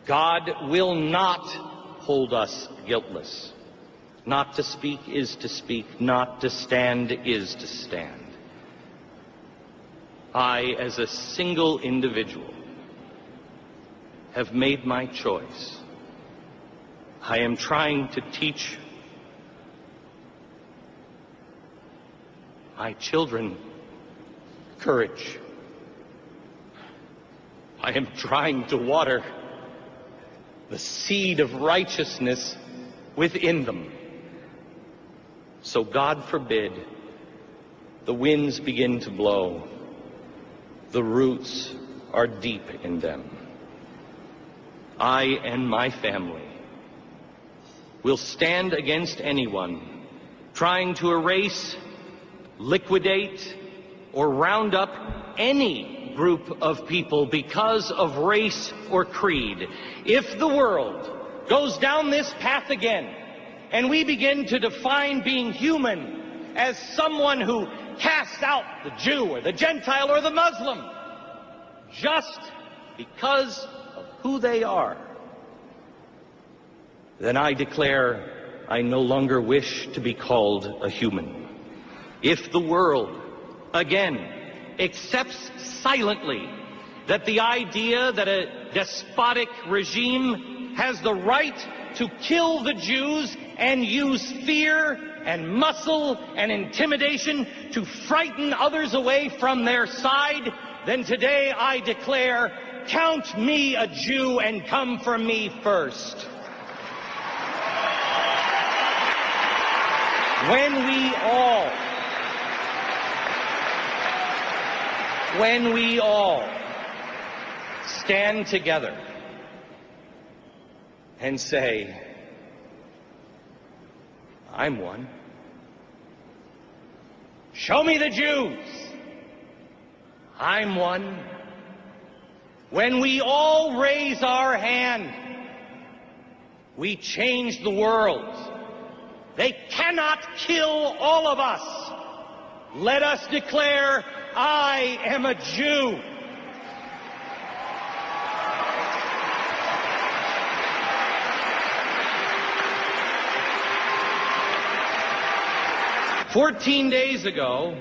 God will not hold us guiltless. Not to speak is to speak, not to stand is to stand. I, as a single individual, have made my choice. I am trying to teach my children courage. I am trying to water the seed of righteousness within them. So God forbid the winds begin to blow. The roots are deep in them. I and my family will stand against anyone trying to erase, liquidate, or round up any group of people because of race or creed. If the world goes down this path again, and we begin to define being human as someone who casts out the Jew or the Gentile or the Muslim just because of who they are, then I declare I no longer wish to be called a human. If the world, again, accepts silently that the idea that a despotic regime has the right to kill the Jews and use fear and muscle and intimidation to frighten others away from their side, then today I declare, count me a Jew and come for me first. When we all stand together and say, I'm one. Show me the Jews. I'm one. When we all raise our hand, we change the world. They cannot kill all of us. Let us declare, I am a Jew. "14 days ago,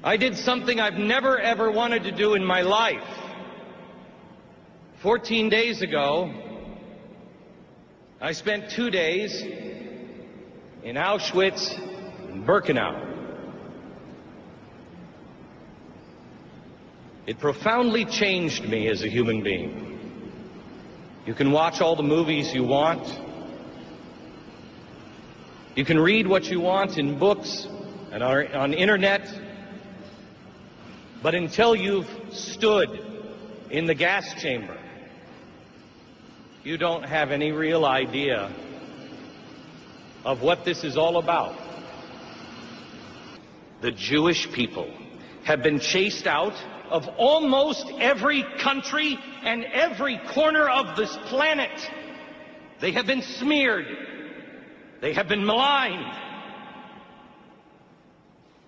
I did something I've never ever wanted to do in my life. 14 days ago, I spent 2 days in Auschwitz and Birkenau. It profoundly changed me as a human being. You can watch all the movies you want. You can read what you want in books and on internet. But until you've stood in the gas chamber, you don't have any real idea of what this is all about. The Jewish people have been chased out of almost every country and every corner of this planet. They have been smeared. They have been maligned.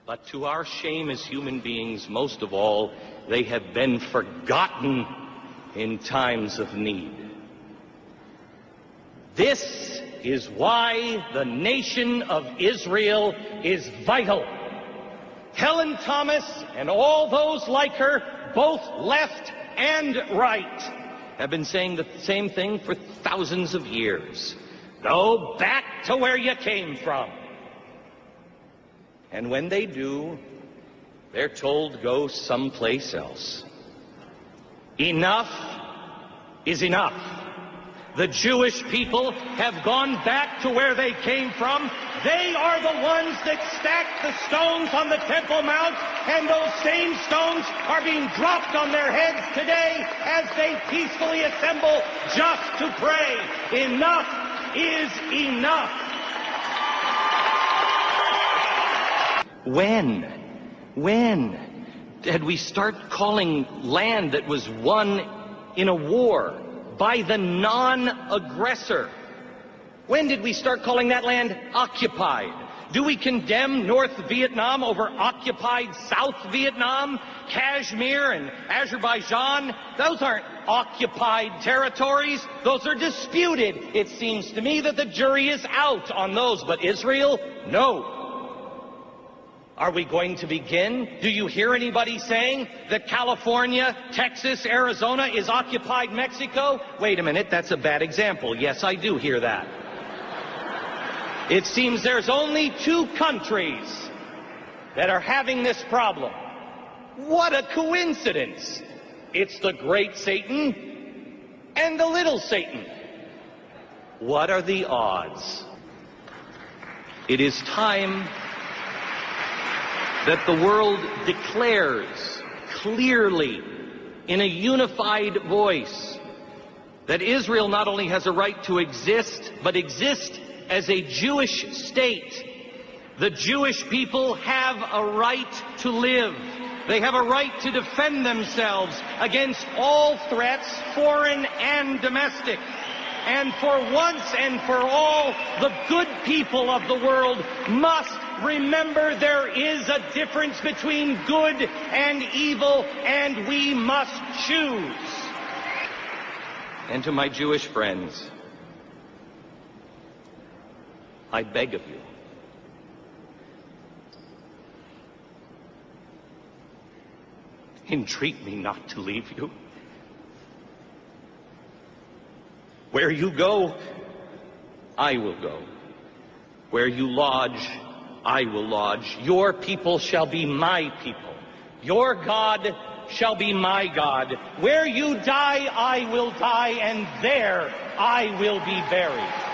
But to our shame as human beings, most of all, they have been forgotten in times of need. This is why the nation of Israel is vital. Helen Thomas and all those like her, both left and right, have been saying the same thing for thousands of years. Go back to where you came from. And when they do, they're told go someplace else. Enough is enough. The Jewish people have gone back to where they came from. They are the ones that stacked the stones on the Temple Mount, and those same stones are being dropped on their heads today as they peacefully assemble just to pray. Enough is enough. When did we start calling land that was won in a war by the non-aggressor? When did we start calling that land occupied? Do we condemn North Vietnam over occupied South Vietnam, Kashmir and Azerbaijan? Those aren't occupied territories. Those are disputed. It seems to me that the jury is out on those. But Israel, no. Are we going to begin? Do you hear anybody saying that California, Texas, Arizona is occupied Mexico? Wait a minute, that's a bad example. Yes, I do hear that. It seems there's only 2 countries that are having this problem. What a coincidence! It's the great Satan and the little Satan. What are the odds? It is time that the world declares clearly in a unified voice that Israel not only has a right to exist, but exist as a Jewish state. The Jewish people have a right to live. They have a right to defend themselves against all threats, foreign and domestic. And for once and for all, the good people of the world must remember there is a difference between good and evil, and we must choose. And to my Jewish friends, I beg of you, entreat me not to leave you. Where you go, I will go. Where you lodge, I will lodge. Your people shall be my people. Your God shall be my God. Where you die, I will die, and there I will be buried.